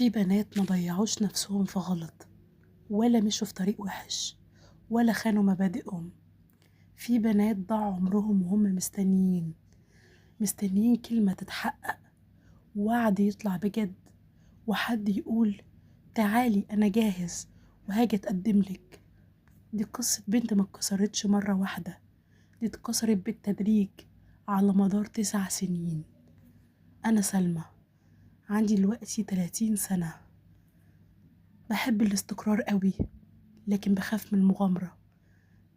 في بنات ما ضيعوش نفسهم في غلط، ولا مشوا في طريق وحش، ولا خانوا مبادئهم. في بنات ضاع عمرهم وهم مستنيين كلمة تتحقق، وعد يطلع بجد، وحد يقول تعالي أنا جاهز وهاجي أتقدملك. دي قصة بنت ما اتكسرتش مرة واحدة، دي اتكسرت بالتدريج على مدار 9 سنين. أنا سلمى، عندي دلوقتي 30 سنة. بحب الاستقرار قوي، لكن بخاف من المغامرة.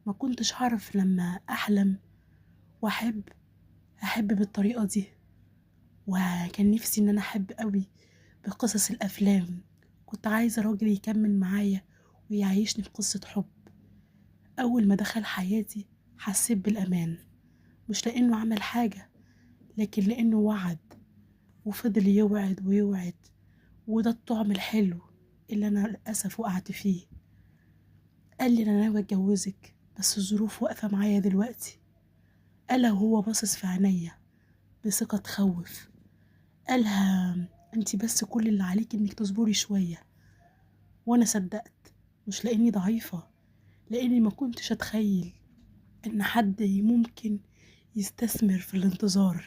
ما كنتش هعرف لما أحلم وأحب بالطريقة دي. وكان نفسي إن أنا أحب قوي بقصص الأفلام. كنت عايزة راجل يكمل معايا ويعيشني في قصة حب. أول ما دخل حياتي حسيت بالأمان، مش لأنه عمل حاجة، لكن لأنه وعد وفضل يوعد ويوعد. وده الطعم الحلو اللي أنا للأسف وقعت فيه. قال لي أنا ناوي أتجوزك، بس الظروف واقفة معايا دلوقتي. قالها وهو باصص في عينيا بثقة تخوف. قالها انتي بس كل اللي عليك انك تصبري شوية. وانا صدقت، مش لاني ضعيفة، لاني ما كنتش اتخيل ان حد ممكن يستثمر في الانتظار.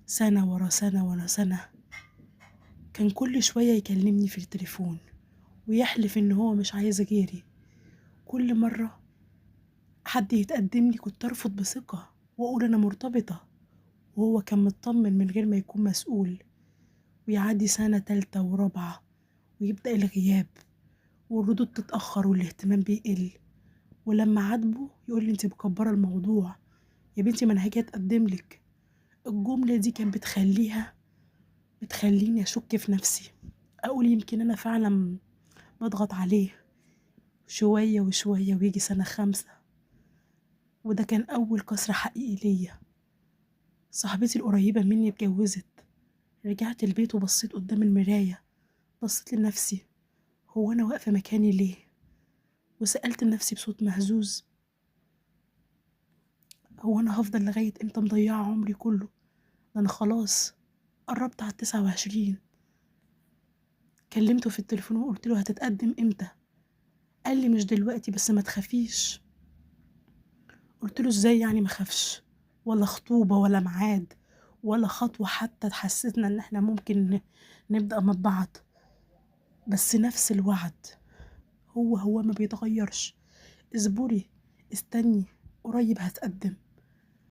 سنة ورا سنة ورا سنة، كان كل شوية يكلمني في التليفون ويحلف ان هو مش عايز غيري. كل مرة حد يتقدم لي كنت ارفض بثقة واقول انا مرتبطة، وهو كان مطمن من غير ما يكون مسؤول. ويعدي سنة تالتة ورابعة، ويبدأ الغياب والردود تتأخر والاهتمام بيقل. ولما عاتبه يقول لي انت مكبرة الموضوع، يا بنتي ما انا هاجي اتقدملك. الجملة دي كانت بتخليني اشك في نفسي، اقول يمكن انا فعلا بضغط عليه. شوية وشوية ويجي سنة 5، وده كان أول كسر حقيقي ليا. صاحبتي القريبة مني اتجوزت. رجعت البيت وبصيت قدام المراية، بصيت لنفسي، هو أنا واقفة مكاني ليه؟ وسألت نفسي بصوت مهزوز، هو أنا هفضل لغاية إمتى مضيعة عمري كله؟ ده أنا خلاص قربت على 29. كلمته في التليفون وقلت له هتتقدم إمتى؟ قال لي مش دلوقتي، بس ما تخافيش. قلت له إزاي يعني ما خافش؟ ولا خطوبة ولا ميعاد ولا خطوة حتى تحسسنا إن إحنا ممكن نبدأ مع بعض. بس نفس الوعد، هو ما بيتغيرش. اصبري، استني، قريب هتقدم.